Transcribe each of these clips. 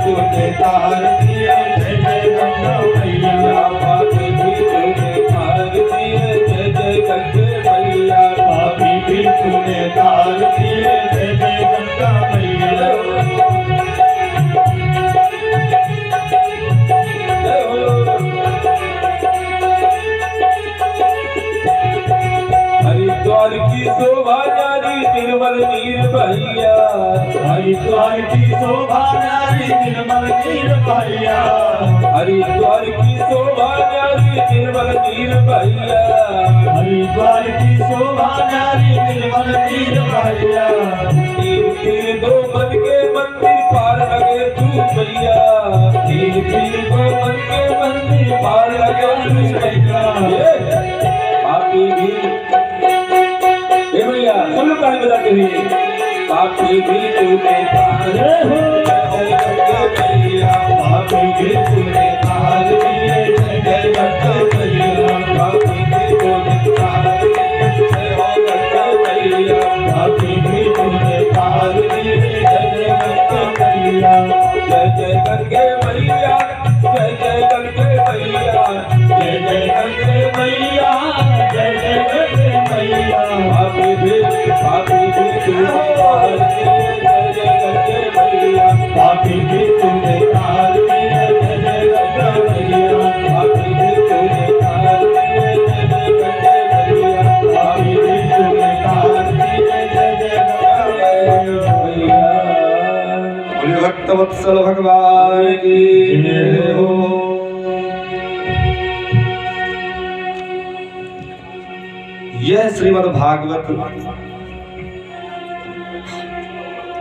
तूने तार दिए, जय जय गंगा मैया। पापी भी तूने तार दिए, जय जय गंगे मैया। पापी भी तूने तार दिए, जय जय गंगा मैया। हरिद्वार की शोभा न्यारी निर्मल नीर बहिया। हरिद्वार की शोभा न्यारी निर्मल नीर बहिया। हरिद्वार की शोभा न्यारी निर्मल नीर बहिया। हरिद्वार की शोभा न्यारी निर्मल नीर बहिया। तीन तीन दो मन के मंदिर पार लगे तू मैया। तीन तीन दो मन के मंदिर पार लगे तू मैया। पापी भी भैया सब लोग ताली बजाते हुए। पापी भी तूने तार दिए, पापी भी तूने तार दिए, जय जय गंगा मैया। पापी भी तूने तार दिए, जय गंगा मैया। पापी भी तूने तार दिए, जय जय गंगा मैया। जय जय गंगे मैया, जय जय गंगे मैया। जय जय गंगे मैया, जय जय गंगे मैया। पापी भी तूने तार दिए, जय जय गंगे मैया। पापी भी तूने तार दिए, जय जय गंगा मैया। पापी भी तूने तार दिए, जय जय गंगे मैया। पापी भी तूने तार दिए, जय जय गंगा मैया। बोलिए भक्तवत्सल भगवान की जय हो। यह श्रीमद् भागवत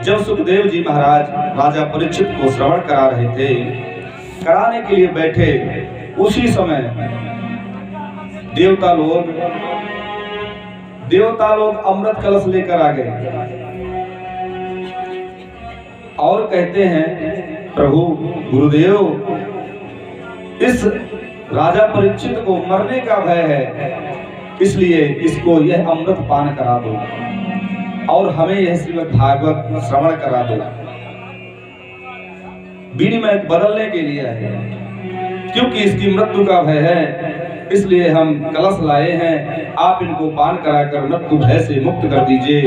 जब सुखदेव जी महाराज राजा परीक्षित को श्रवण करा रहे थे, कराने के लिए बैठे, उसी समय देवता लोग अमृत कलश लेकर आ गए और कहते हैं, प्रभु गुरुदेव, इस राजा परीक्षित को मरने का भय है, इसलिए इसको यह अमृत पान करा दो और हमें यह श्रीमद् भागवत श्रवण करा दो। विनिमय बदलने के लिए है, क्योंकि इसकी मृत्यु का भय है, इसलिए हम कलश लाए हैं। आप इनको पान कराकर मृत्यु भय से मुक्त कर दीजिए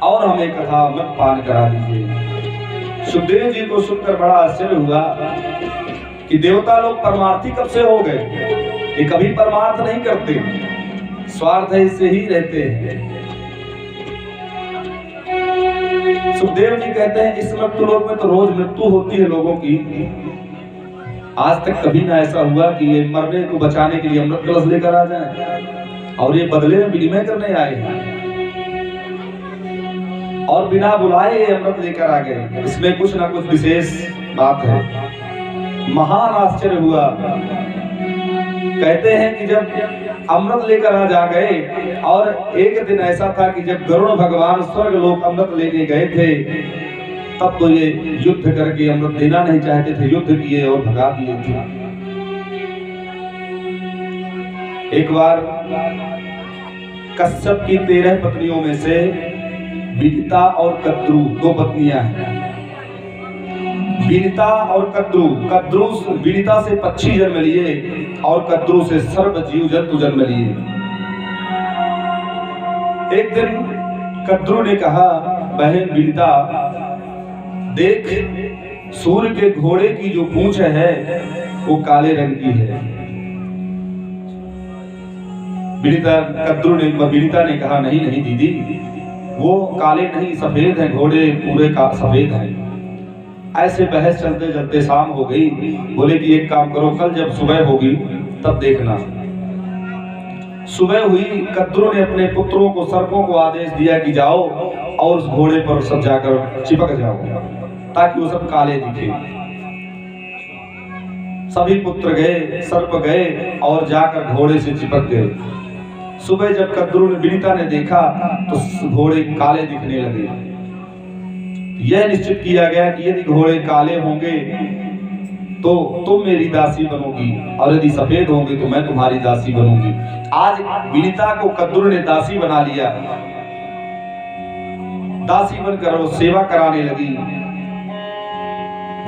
और हमें कथा अमृत पान करा दीजिए। सुखदेव जी को सुनकर बड़ा आश्चर्य हुआ कि देवता लोग परमार्थी कब से हो गए। ये कभी परमार्थ नहीं करते, स्वार्थ है इससे ही रहते हैं। सुखदेव जी कहते हैं, इस मृत्यु लोक में तो रोज मृत्यु होती है लोगों की, आज तक कभी ना ऐसा हुआ कि ये मरने को बचाने के लिए अमृत कलश लेकर आ जाए और ये बदले में विनिमय करने आए हैं और बिना बुलाए ये अमृत लेकर आ गए। इसमें कुछ ना कुछ विशेष बात है। महान आश्चर्य हुआ। कहते हैं कि जब अमृत लेकर आ जा गए, और एक दिन ऐसा था कि जब गरुड़ भगवान स्वर्ग लोक अमृत लेने गए थे, तब तो ये युद्ध करके अमृत देना नहीं चाहते थे, युद्ध किए और भगा दिए थे। एक बार कश्यप की 13 पत्नियों में से विदिता और कद्रू दो पत्नियां हैं। विदिता और कद्रू विदिता से पक्षी जन्म लिए और कद्रू से सर्व जीव जंतु जन्म लिए। एक दिन कद्रू ने कहा, बहन विदिता, देख, सूर्य के घोड़े की जो पूंछ है वो काले रंग की है। विदिता ने कहा, नहीं नहीं दीदी, वो काले नहीं सफेद हैं, घोड़े पूरे का सफेद हैं। ऐसे बहस चलते चलते शाम हो गई। बोले कि एक काम करो, कल जब सुबह होगी तब देखना। सुबह हुई, कद्रू ने अपने पुत्रों को, सर्पों को आदेश दिया कि जाओ और उस घोड़े पर सब जाकर चिपक जाओ ताकि वो सब काले दिखे। सभी पुत्र गए, सर्प गए और जाकर घोड़े से चिपक गए। सुबह जब कद्रू ने, विदिता ने देखा तो घोड़े काले दिखने लगे। यह निश्चित किया गया कि यदि घोड़े काले होंगे तो तुम मेरी दासी बनोगी और यदि सफेद होंगे तो मैं तुम्हारी दासी बनूंगी। आज विदिता को कद्रू ने दासी बना लिया। दासी बनकर वो सेवा कराने लगी।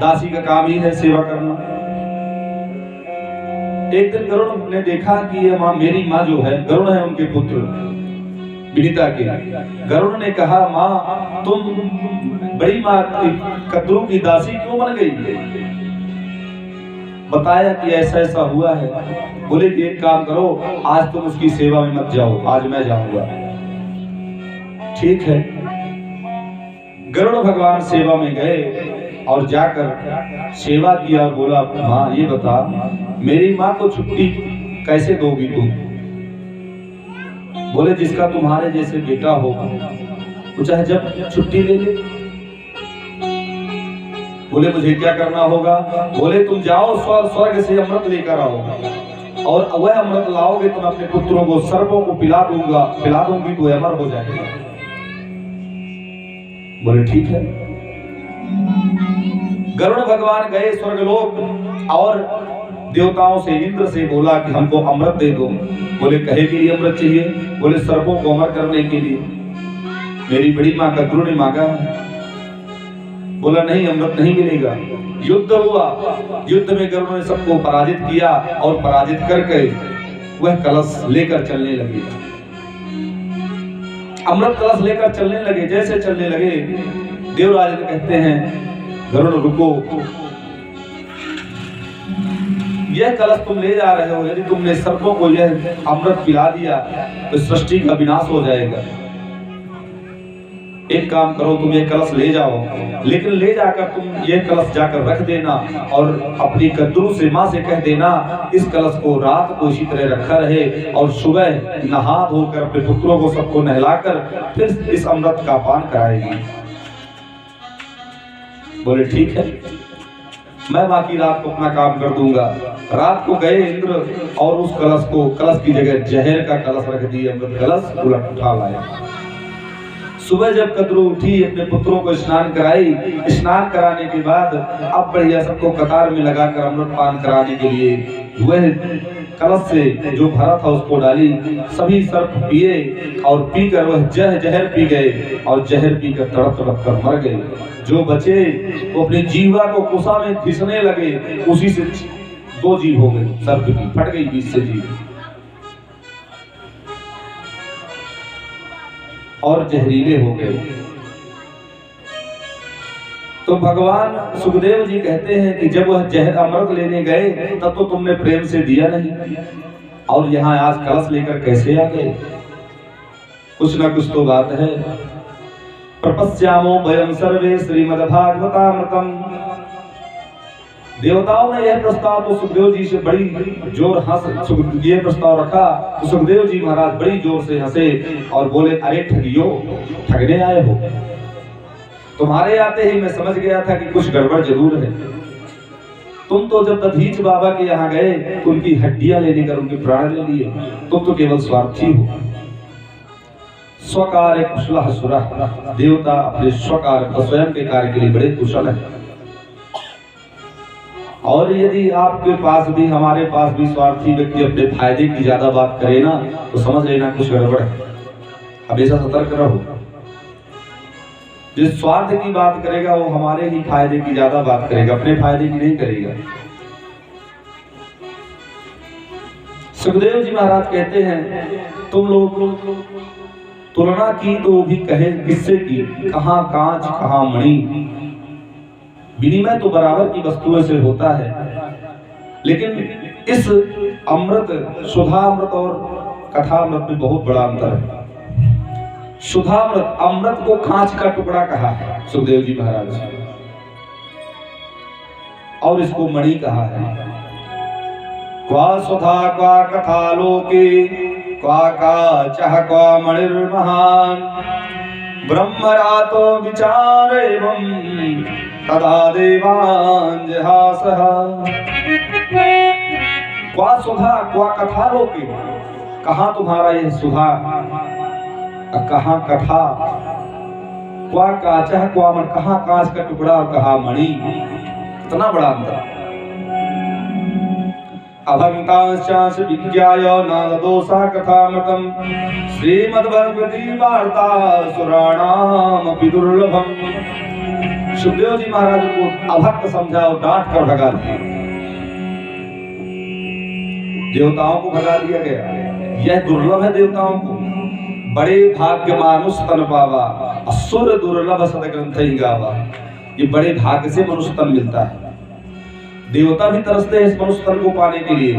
दासी का काम ही है सेवा करना। एक दिन गरुड़ ने देखा कि ये माँ, मेरी माँ जो है, गरुड़ है उनके पुत्र विनीता के। गरुड़ ने कहा, माँ तुम बड़ी माँ कद्रू की दासी क्यों बन गई? बताया कि ऐसा ऐसा हुआ है। बोले कि एक काम करो, आज तुम उसकी सेवा में मत जाओ, आज मैं जाऊंगा। ठीक है। गरुड़ भगवान सेवा में गए और जाकर सेवा किया और बोला, माँ ये बता, मेरी माँ को छुट्टी कैसे दोगी तुम? बोले जिसका तुम्हारे जैसे बेटा हो वो चाहे जब छुट्टी ले ले। बोले मुझे क्या करना होगा? बोले तुम जाओ स्वर्ग से अमृत लेकर आओ, और वह अमृत लाओगे तुम अपने पुत्रों को, सर्पों को पिला दूंगी तो अमर हो जाएगा। बोले ठीक है। गरुड़ भगवान गए स्वर्गलोक और देवताओं से, इंद्र से बोला कि हमको अमृत दे दो। बोले कहे के लिए अमृत चाहिए? बोले सर्पों को अमर करने के लिए। मेरी बड़ी माँ कद्रू ने मांगा। बोला नहीं, अमृत नहीं मिलेगा। युद्ध हुआ, युद्ध में गरुड़ ने सबको पराजित किया और पराजित करके वह कलश लेकर चलने लगे। अमृत कलश लेकर चलने लगे। जैसे चलने लगे, देवराज कहते हैं गरुड़ रुको, यह कलश तुम ले जा रहे हो, यदि तुमने सर्पों को यह अमृत पिला दिया तो सृष्टि का विनाश हो जाएगा। एक काम करो, तुम ये कलश ले जाओ, लेकिन ले जाकर तुम ये कलश जाकर रख देना और अपनी कद्रू से, माँ से कह देना इस कलश को रात को इसी तरह रखा रहे और सुबह नहा धोकर अपने पुत्रों को सबको नहलाकर फिर इस अमृत का पान कराएगी। बोले ठीक है, मैं बाकी रात को अपना काम कर दूंगा। रात को गए इंद्र और उस कलश की जगह जहर का कलश रख दिया, अमृत कलश उलट उठा लाया। सुबह जब कद्रू उठी, अपने पुत्रों को स्नान कराई। स्नान कराने के बाद अब बढ़िया सबको कतार में लगाकर अमृत पान कराने के लिए वह कलश से जो भरा था उसको डाली। सभी सर्प पिए और पीकर वह जहर पी गए और जहर पीकर तड़प तड़प कर मर गए। जो बचे वो अपनी जीवा को कुसा में घिसने लगे, उसी से 2 जीव हो गए, सर्प की फट गई बीच से जीव और जहरीले हो गए। तो भगवान सुखदेव जी कहते हैं कि जब वह जहर अमृत लेने गए तब तो तुमने प्रेम से दिया नहीं, और यहाँ आज कलश लेकर कैसे आ गए? कुछ ना कुछ तो बात है। प्रपश्यामो वयं सर्वे श्रीमद्भागवतामृतम्। देवताओं ने यह प्रस्ताव तो सुखदेव जी से बड़ी जोर ये प्रस्ताव रखा तो सुखदेव जी महाराज बड़ी जोर से हंसे और बोले, अरे ठगियो, ठगने आए हो? तुम्हारे आते ही मैं समझ गया था कि कुछ गड़बड़ जरूर है। तुम तो जब दधीच बाबा के यहाँ गए तो उनकी हड्डियां लेने कर उनके प्राण ले लिए। तुम तो केवल स्वार्थी हो। स्वकार्य कुशलः सुरः। देवता अपने स्वकार्य स्वयं के कार्य के लिए बड़े कुशल है। और यदि आपके पास भी, हमारे पास भी स्वार्थी व्यक्ति अपने फायदे की ज्यादा बात करे ना तो समझ लेना कुछ गड़बड़ है। हमेशा सतर्क रहो। जिस स्वार्थ की बात करेगा वो हमारे ही फायदे की ज्यादा बात करेगा, अपने फायदे की नहीं करेगा। सुखदेव जी महाराज कहते हैं तुम लोग तुलना की तो भी कहे किससे की, कहां कांच कहां मणि। विनिमय तो बराबर की वस्तुओं से होता है, लेकिन इस अमृत, सुधामृत और कथामृत में बहुत बड़ा अंतर है। सुधामृत, अमृत को कांच का टुकड़ा कहा है सुखदेव जी महाराज, और इसको मणि कहा है। क्वा सुधा क्वा कथा लोके क्वा काचः क्वा मणिर्महान् ब्रह्मरातो विचार एवं तदा देवान् जहासः। क्वा सुधा क्वा कथा लोके, कहाँ तुम्हारा यह सुधा, कहाँ कथा। क्वा काचः क्वा मणि, कहाँ कांच का टुकड़ा और कहाँ मणि। इतना बड़ा अंतर। अभंतांश्चांश विज्ञाय नाददोषा कथामृतम् श्रीमद्भगवती वार्ता सुराणामपि दुर्लभम्। सुखदेव जी महाराज को अभक्त समझा और डांट कर भगा दिया। देवताओं को भगा दिया गया। यह दुर्लभ है देवताओं को। बड़े भाग्य मानुष तन पावा, असुर दुर्लभ सदग्रंथ ही गावा। ये बड़े भाग्य से मनुष्य तन मिलता है। देवता भी तरसते हैं इस मनुष्य तन को पाने के लिए,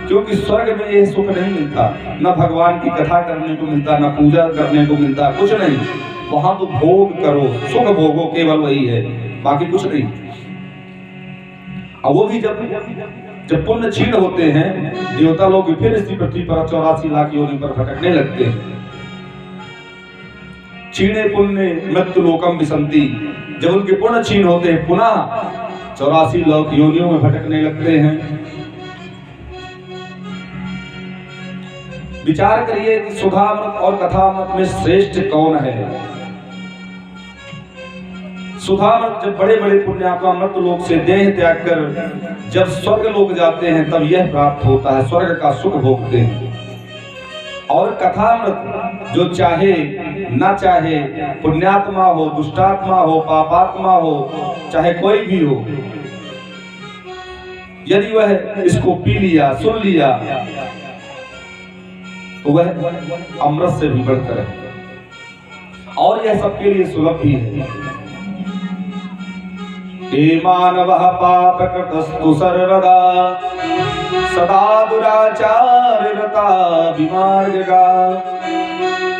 क्योंकि स्वर्ग में यह सुख नहीं मिलता। न भगवान की कथा करने को मिलता, न पूजा करने को मिलता, कुछ नहीं। वहां तो भोग करो, सुख भोगो, केवल वही है, बाकी कुछ नहीं। और वो भी जब पुण्य क्षीण होते हैं, देवता लोग फिर इसी पृथ्वी पर 84 लाख योनि पर भटकने लगते हैं। क्षीणे पुण्य मृत्यु लोकम विसंति। जब उनके पुण्य क्षीण होते हैं, पुनः 84 लाख योनियों में भटकने लगते हैं। विचार करिए कि सुधामृत और कथामृत में श्रेष्ठ कौन है। सुधामृत जब बड़े बड़े पुण्यात्मा मृत्यु लोक से देह त्याग कर जब स्वर्ग लोक जाते हैं, तब यह प्राप्त होता है, स्वर्ग का सुख भोगते हैं। और कथामृत जो चाहे ना चाहे, पुण्यात्मा हो, दुष्टात्मा हो, पापात्मा हो, चाहे कोई भी हो, यदि वह इसको पी लिया, सुन लिया, तो वह अमृत से भी बढ़कर है। और यह सबके लिए सुलभ भी है। हे मानवः पापकृतस्तु सर्वदा, सदा दुराचार रता विमार्गगा,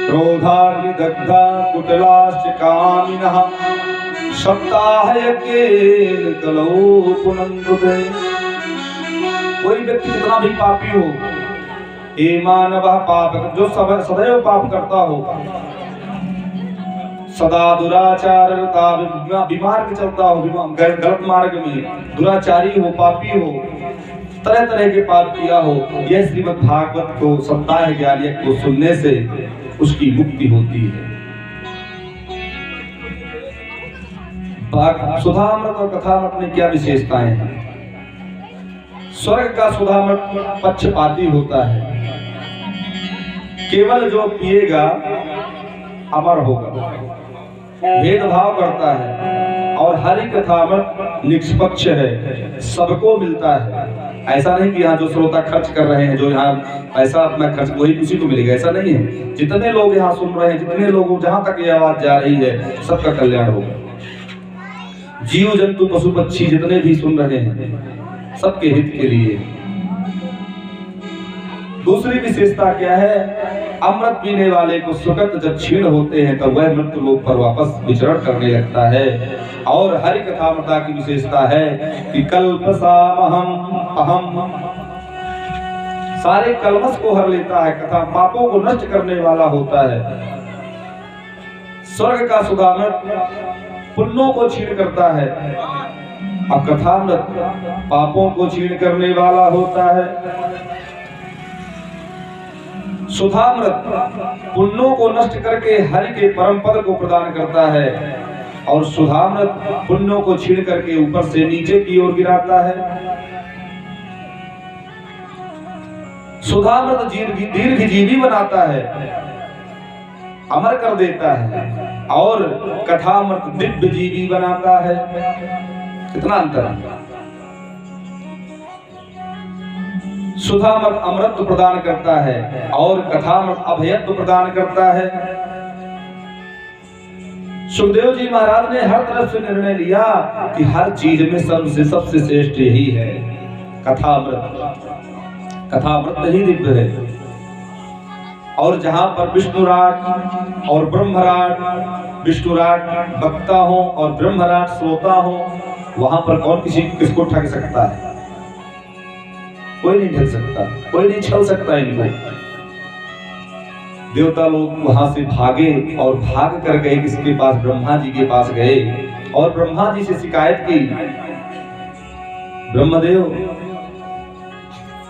क्रोधाग्निदग्धा कुटिलाश्च कामिनः, सप्ताहयज्ञेन कलौ पुनन्दुते। कोई व्यक्ति कितना भी पापी हो, हे मानवः पाप, जो सदैव पाप करता हो, सदा दुराचारता, विमार्ग चलता हो, गलत मार्ग में, दुराचारी हो, पापी हो, तरह तरह के पाप किया हो, यह श्रीमद् भागवत को, सप्ताह ज्ञान यज्ञ को सुनने से उसकी मुक्ति होती है। सुधामृत और कथामृत में क्या विशेषताएं हैं? स्वर्ग का सुधामृत पक्षपाती होता है, केवल जो पिएगा अमर होगा, भेदभाव करता है। और हरि कथामृत निष्पक्ष है, सबको मिलता है। ऐसा नहीं कि यहाँ जो श्रोता खर्च कर रहे हैं, जो यहाँ पैसा अपना खर्च वही किसी को मिलेगा, ऐसा नहीं है। जितने लोग यहाँ सुन रहे हैं, जितने लोगों जहां तक ये आवाज जा रही है, सबका कल्याण होगा। जीव जंतु पशु पक्षी जितने भी सुन रहे हैं, सबके हित के लिए। दूसरी विशेषता क्या है? अमृत पीने वाले को सुकृत जब क्षीण होते हैं, तब वह मृत्यु लोक पर वापस विचरण करने लगता है। और हरि कथामृता की विशेषता है कि कल्पसामहम अहम, सारे कल्मश को हर लेता है, कथा पापों को नष्ट करने वाला होता है। स्वर्ग का सुधामृत पुण्यों को क्षीण करता है, और कथामृत पापों को क्षीण करने वाला होता है। सुधामृत पुण्यों को नष्ट करके हरि के परम पद को प्रदान करता है, और सुधामृत पुण्यों को छीन करके ऊपर से नीचे की ओर गिराता है। सुधामृत दीर्घ जीवी बनाता है, अमर कर देता है, और कथामृत दिव्य जीवी बनाता है। कितना अंतर है? सुधामृत अमृत प्रदान करता है, और कथामृत अभयत्व प्रदान करता है। सुखदेव जी महाराज ने हर तरफ से निर्णय लिया कि हर चीज में सबसे श्रेष्ठ यही है, कथामृत। कथामृत ही दिव्य है। और जहां पर विष्णुराट और ब्रह्मराट, विष्णुराट वक्ता हो और ब्रह्मराट श्रोता हो, वहां पर कौन किसको ठग सकता है? कोई नहीं ठग सकता, कोई नहीं छल सकता इनको। देवता लोग वहां से भागे और भाग कर गए किसके पास? ब्रह्मा जी के पास गए, और ब्रह्मा जी से शिकायत की, ब्रह्मदेव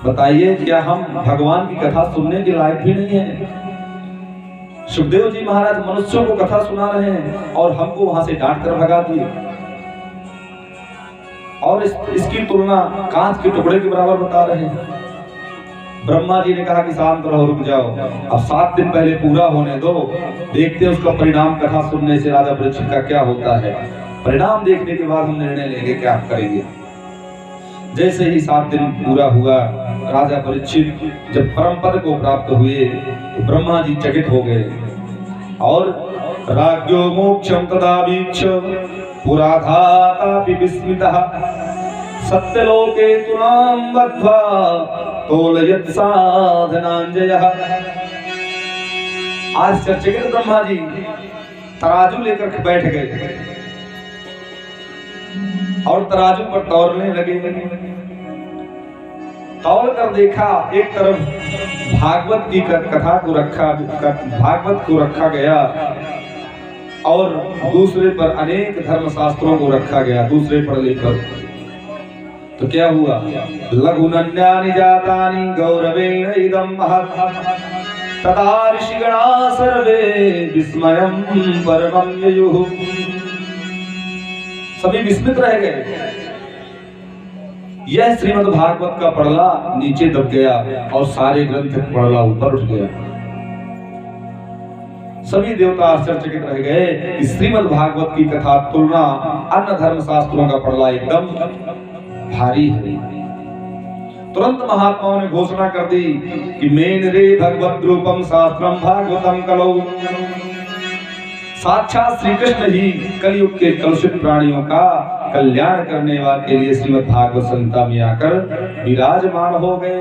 बताइए, क्या हम भगवान की कथा सुनने के लायक भी नहीं है? सुखदेव जी महाराज मनुष्यों को कथा सुना रहे हैं और हमको वहां से डांट कर भगा दिए, और इसकी तुलना कांच के टुकड़े के बराबर बता रहे हैं। ब्रह्मा जी ने कहा कि शांत रहो, रुक जाओ, अब 7 दिन पहले पूरा होने दो, देखते हैं उसका परिणाम कथा सुनने से राजा परीक्षित का क्या होता है। परिणाम देखने के बाद हम निर्णय लेंगे क्या करेंगे। जैसे ही 7 दिन पूरा हुआ, राजा परीक्षित जब परम पद को प्राप्त हुए तो ब्रह्मा जी चकित हो गए और राज्ञो मोक्षम तदा वीक्ष पुराधातापि विस्मितः सत्यलोके तुनां बद्ध्वा तोलयत् साधनांजयः। आश्चर्यचकित ब्रह्मा जी तराजू लेकर बैठ गए और तराजू पर तौलने लगे। तौल कर देखा, एक तरफ भागवत की कथा को भागवत को रखा गया और दूसरे पर अनेक धर्म शास्त्रों को रखा गया, दूसरे पर लेकर। तो क्या हुआ? लघुनन्यानि जातानि गौरवेण इदं महत् तदा ऋषिगणा सर्वे विस्मयं परमं ययुः। सभी विस्मित रह गए। यह श्रीमद् भागवत का पड़ला नीचे दब गया और सारे ग्रंथ का पड़ला ऊपर उठ गया। सभी देवता आश्चर्यचकित रह गए कि श्रीमद् भागवत की कथा तुलना अन्य धर्म शास्त्रों का पड़ला एकदम भारी है। तुरंत महात्माओं ने घोषणा कर दी कि मेन रे भगवत रूपम शास्त्रम भागवतम कलौ। साक्षात श्री कृष्ण ही कलयुग के कलुषित प्राणियों का कल्याण करने वाले के लिए श्रीमद् भागवत संहिता में आकर विराजमान हो गए।